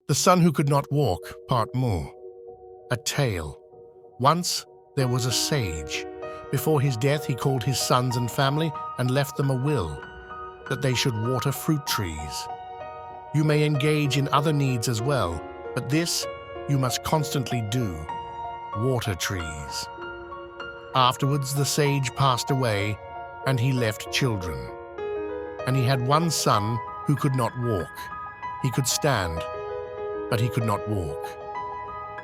The Son Who Could Not Walk, Part More. A tale. Once there was a sage. Before his death he called his sons and family and left them a will, that they should water fruit trees. You may engage in other needs as well, but this you must constantly do: water trees. Afterwards the sage passed away, and he left children. And he had one son who could not walk. He could stand, but he could not walk.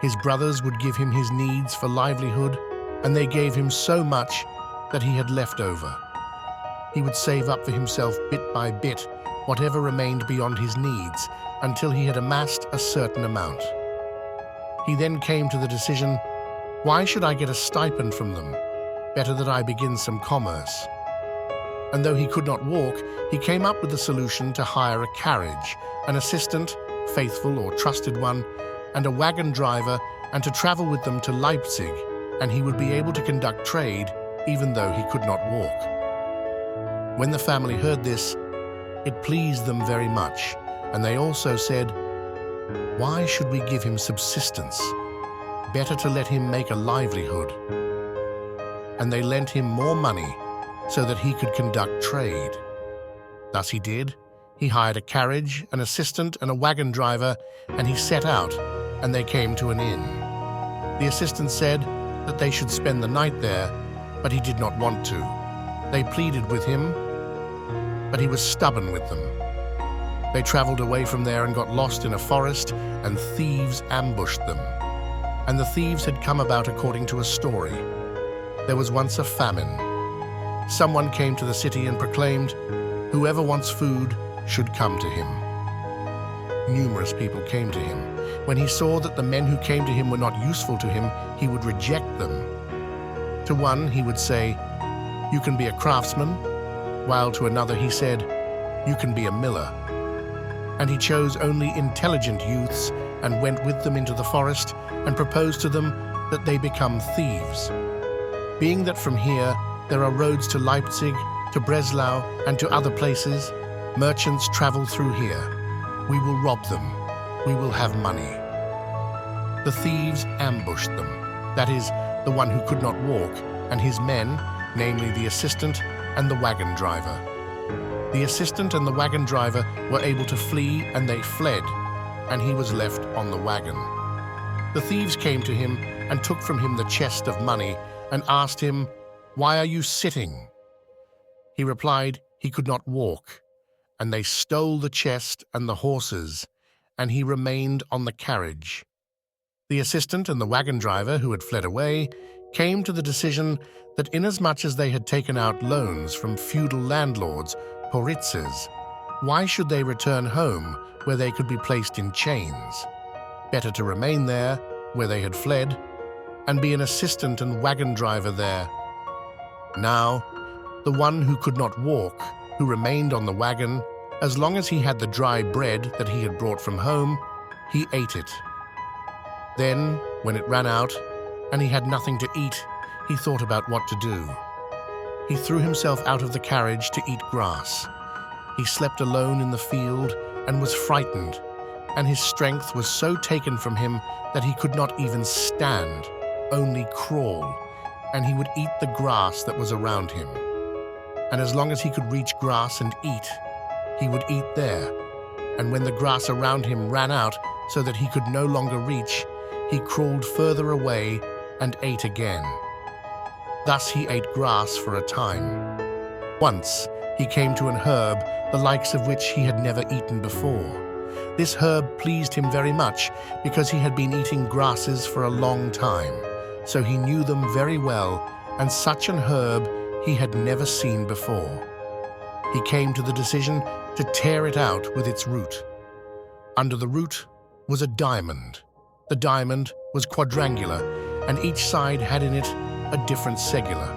His brothers would give him his needs for livelihood, and they gave him so much that he had left over. He would save up for himself bit by bit whatever remained beyond his needs until he had amassed a certain amount. He then came to the decision, why should I get a stipend from them? Better that I begin some commerce. And though he could not walk, he came up with the solution to hire a carriage, an assistant, faithful or trusted one, and a wagon driver, and to travel with them to Leipzig, and he would be able to conduct trade even though he could not walk. When the family heard this, it pleased them very much, and they also said, why should we give him subsistence? Better to let him make a livelihood. And they lent him more money so that he could conduct trade. Thus he did. He hired a carriage, an assistant, and a wagon driver, and he set out, and they came to an inn. The assistant said that they should spend the night there, but he did not want to. They pleaded with him, but he was stubborn with them. They traveled away from there and got lost in a forest, and thieves ambushed them. And the thieves had come about according to a story. There was once a famine. Someone came to the city and proclaimed, whoever wants food should come to him. Numerous people came to him. When he saw that the men who came to him were not useful to him, he would reject them. To one he would say, you can be a craftsman, while to another he said, you can be a miller. And he chose only intelligent youths and went with them into the forest and proposed to them that they become thieves. Being that from here there are roads to Leipzig, to Breslau, and to other places, merchants travel through here. We will rob them. We will have money. The thieves ambushed them, that is, the one who could not walk, and his men, namely the assistant and the wagon driver. The assistant and the wagon driver were able to flee, and they fled, and he was left on the wagon. The thieves came to him and took from him the chest of money and asked him, why are you sitting? He replied he could not walk, and they stole the chest and the horses, and he remained on the carriage. The assistant and the wagon driver, who had fled away, came to the decision that inasmuch as they had taken out loans from feudal landlords, poritzes, why should they return home where they could be placed in chains? Better to remain there, where they had fled, and be an assistant and wagon driver there. Now, the one who could not walk, who remained on the wagon, as long as he had the dry bread that he had brought from home, he ate it. Then, when it ran out, and he had nothing to eat, he thought about what to do. He threw himself out of the carriage to eat grass. He slept alone in the field and was frightened, and his strength was so taken from him that he could not even stand, only crawl, and he would eat the grass that was around him. And as long as he could reach grass and eat, he would eat there. And when the grass around him ran out so that he could no longer reach, he crawled further away and ate again. Thus he ate grass for a time. Once he came to an herb, the likes of which he had never eaten before. This herb pleased him very much because he had been eating grasses for a long time, so he knew them very well, and such an herb he had never seen before. He came to the decision to tear it out with its root. Under the root was a diamond. The diamond was quadrangular, and each side had in it a different segula.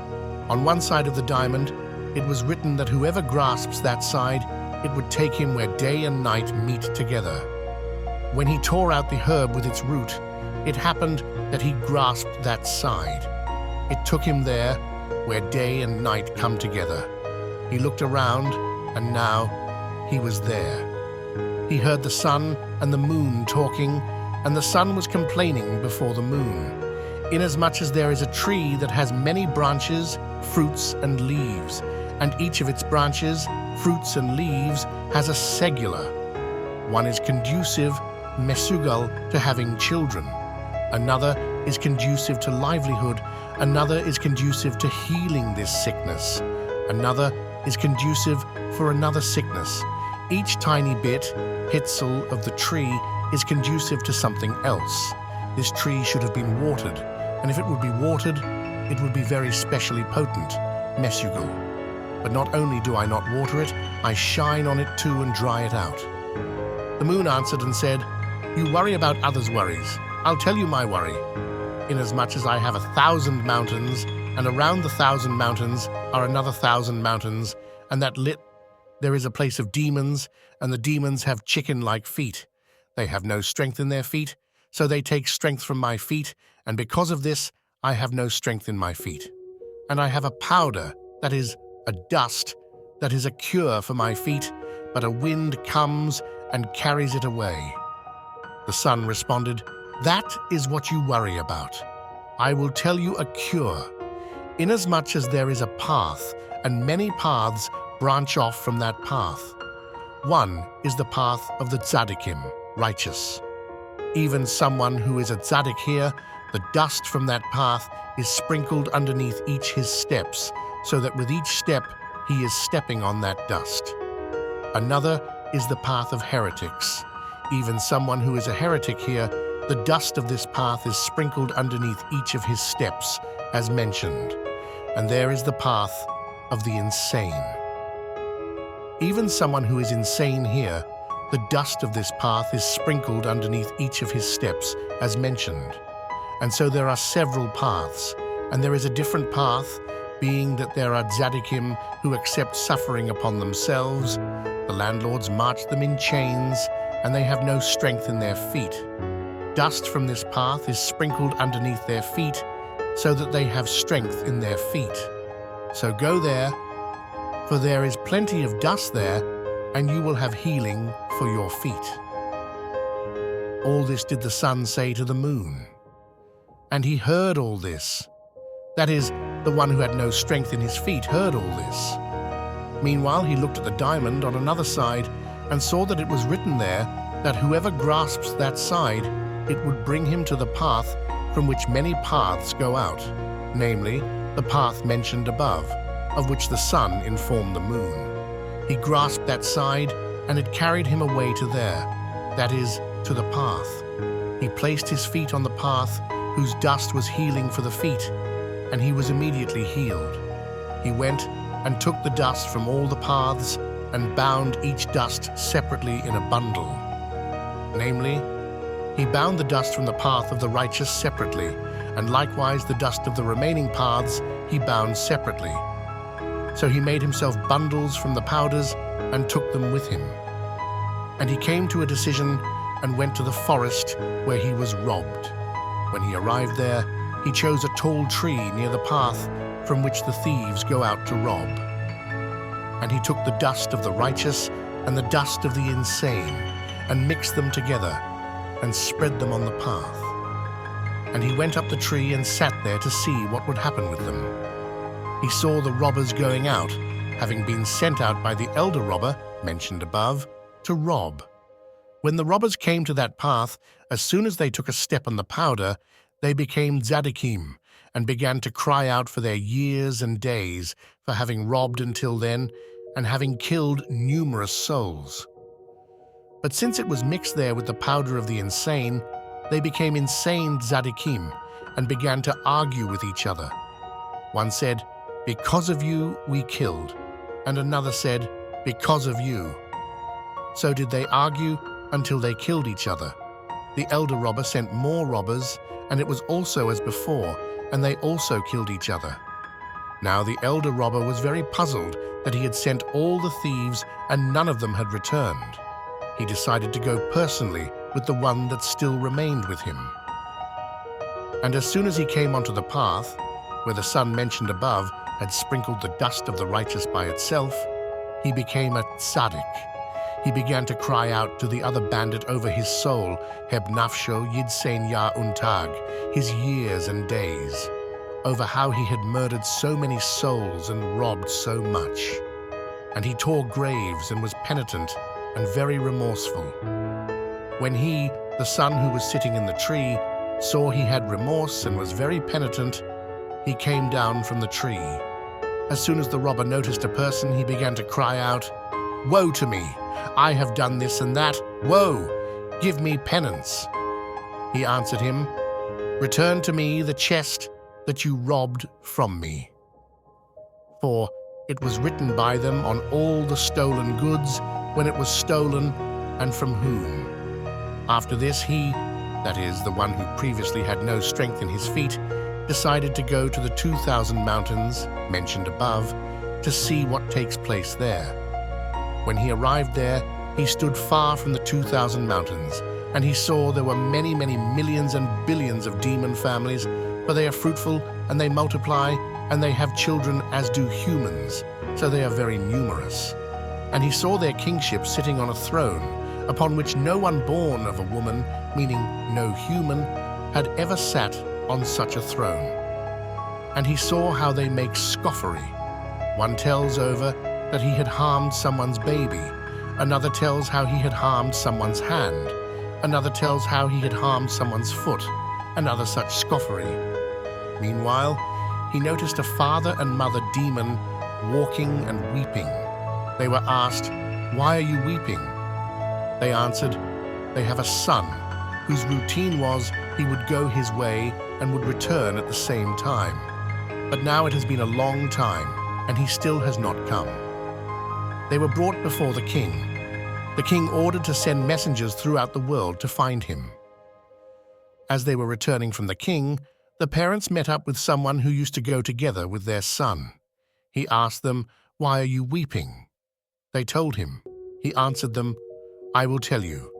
On one side of the diamond, it was written that whoever grasps that side, it would take him where day and night meet together. When he tore out the herb with its root, it happened that he grasped that side. It took him there where day and night come together. He looked around, and now he was there. he heard the sun and the moon talking, and the sun was complaining before the moon. Inasmuch as there is a tree that has many branches, fruits, and leaves, and each of its branches, fruits, and leaves has a segula. One is conducive, mesugal, to having children. Another is conducive to livelihood. Another is conducive to healing this sickness. Another is conducive for another sickness. Each tiny bit, pitzel, of the tree is conducive to something else. This tree should have been watered, and if it would be watered, it would be very specially potent, mesugal. But not only do I not water it, I shine on it too and dry it out. The moon answered and said, "You worry about others' worries. I'll tell you my worry. Inasmuch as I have 1,000 mountains, and around the 1,000 mountains are another 1,000 mountains, and there is a place of demons, and the demons have chicken-like feet. They have no strength in their feet, so they take strength from my feet, and because of this I have no strength in my feet. And I have a powder, that is, a dust, that is a cure for my feet, but a wind comes and carries it away." The sun responded, "That is what you worry about. I will tell you a cure. Inasmuch as there is a path, and many paths branch off from that path. One is the path of the tzaddikim, righteous. Even someone who is a tzaddik here, the dust from that path is sprinkled underneath each his steps, so that with each step he is stepping on that dust. Another is the path of heretics. Even someone who is a heretic here, the dust of this path is sprinkled underneath each of his steps, as mentioned. And there is the path of the insane. Even someone who is insane here, the dust of this path is sprinkled underneath each of his steps, as mentioned. And so there are several paths, and there is a different path, being that there are tzaddikim who accept suffering upon themselves. The landlords march them in chains, and they have no strength in their feet. Dust from this path is sprinkled underneath their feet, so that they have strength in their feet. So go there, for there is plenty of dust there, and you will have healing for your feet." All this did the sun say to the moon. And he heard all this. That is, the one who had no strength in his feet heard all this. Meanwhile, he looked at the diamond on another side and saw that it was written there that whoever grasps that side, it would bring him to the path from which many paths go out, namely, the path mentioned above, of which the sun informed the moon. He grasped that side, and it carried him away to there, that is, to the path. He placed his feet on the path, whose dust was healing for the feet, and he was immediately healed. He went and took the dust from all the paths and bound each dust separately in a bundle. Namely, he bound the dust from the path of the righteous separately, and likewise the dust of the remaining paths he bound separately. So he made himself bundles from the powders and took them with him. And he came to a decision and went to the forest where he was robbed. When he arrived there, he chose a tall tree near the path from which the thieves go out to rob. And he took the dust of the righteous and the dust of the insane and mixed them together and spread them on the path. And he went up the tree and sat there to see what would happen with them. He saw the robbers going out, having been sent out by the elder robber, mentioned above, to rob. When the robbers came to that path, as soon as they took a step on the powder, they became tzaddikim and began to cry out for their years and days for having robbed until then and having killed numerous souls. But since it was mixed there with the powder of the insane, they became insane tzaddikim and began to argue with each other. One said, "Because of you, we killed," and another said, "Because of you." So did they argue until they killed each other. The elder robber sent more robbers, and it was also as before, and they also killed each other. Now the elder robber was very puzzled that he had sent all the thieves and none of them had returned. He decided to go personally with the one that still remained with him. And as soon as he came onto the path, where the sun mentioned above had sprinkled the dust of the righteous by itself, he became a tzaddik. he began to cry out to the other bandit over his soul, heb nafsho yidsein ya untag, his years and days, over how he had murdered so many souls and robbed so much. And he tore graves and was penitent and very remorseful. When he, the son who was sitting in the tree, saw he had remorse and was very penitent, he came down from the tree. As soon as the robber noticed a person, he began to cry out, "Woe to me! I have done this and that. Woe! Give me penance." He answered him, "Return to me the chest that you robbed from me. For it was written by them on all the stolen goods when it was stolen, and from whom." After this, he, that is, the one who previously had no strength in his feet, decided to go to the 2,000 mountains, mentioned above, to see what takes place there. When he arrived there, he stood far from the 2,000 mountains, and he saw there were many, many millions and billions of demon families, for they are fruitful, and they multiply, and they have children as do humans, so they are very numerous. And he saw their kingship sitting on a throne, upon which no one born of a woman, meaning no human, had ever sat on such a throne. And he saw how they make scoffery. One tells over that he had harmed someone's baby, another tells how he had harmed someone's hand, another tells how he had harmed someone's foot, another such scoffery. Meanwhile, he noticed a father and mother demon walking and weeping. They were asked, "Why are you weeping?" They answered, "They have a son, whose routine was he would go his way and would return at the same time. But now it has been a long time, and he still has not come." They were brought before the king. The king ordered to send messengers throughout the world to find him. As they were returning from the king, the parents met up with someone who used to go together with their son. He asked them, "Why are you weeping?" They told him. He answered them, "I will tell you.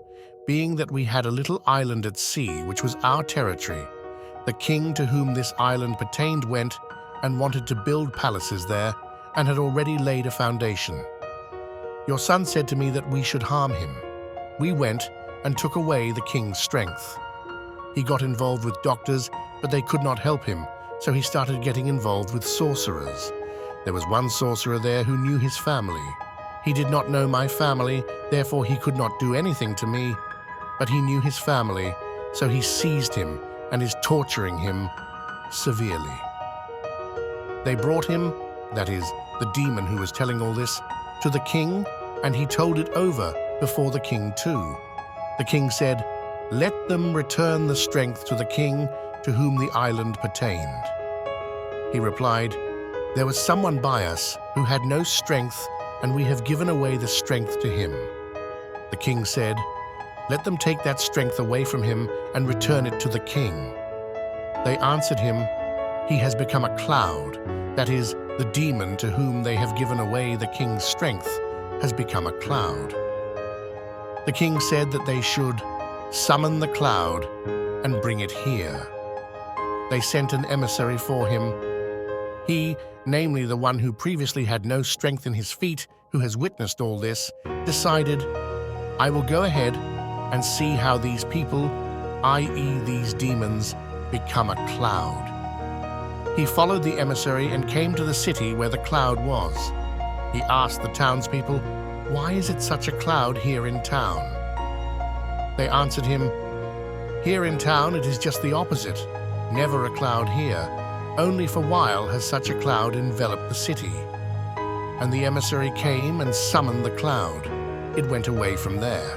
Being that we had a little island at sea, which was our territory, the king to whom this island pertained went and wanted to build palaces there, and had already laid a foundation. Your son said to me that we should harm him. We went and took away the king's strength. He got involved with doctors, but they could not help him, so he started getting involved with sorcerers. There was one sorcerer there who knew his family. He did not know my family, therefore he could not do anything to me, but he knew his family, so he seized him and is torturing him severely." They brought him, that is, the demon who was telling all this, to the king, and he told it over before the king too. The king said, "Let them return the strength to the king to whom the island pertained." He replied, "There was someone by us who had no strength, and we have given away the strength to him." The king said, "Let them take that strength away from him and return it to the king." They answered him, "He has become a cloud, that is, the demon to whom they have given away the king's strength has become a cloud." The king said that they should summon the cloud and bring it here. They sent an emissary for him. He, namely the one who previously had no strength in his feet, who has witnessed all this, decided, "I will go ahead and see how these people, i.e. these demons, become a cloud." He followed the emissary and came to the city where the cloud was. He asked the townspeople, "Why is it such a cloud here in town?" They answered him, "Here in town it is just the opposite. Never a cloud here. Only for a while has such a cloud enveloped the city." And the emissary came and summoned the cloud. It went away from there.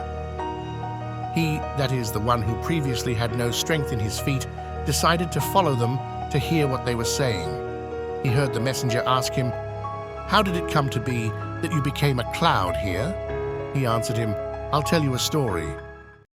He, that is, the one who previously had no strength in his feet, decided to follow them to hear what they were saying. He heard the messenger ask him, "How did it come to be that you became a cloud here?" He answered him, "I'll tell you a story.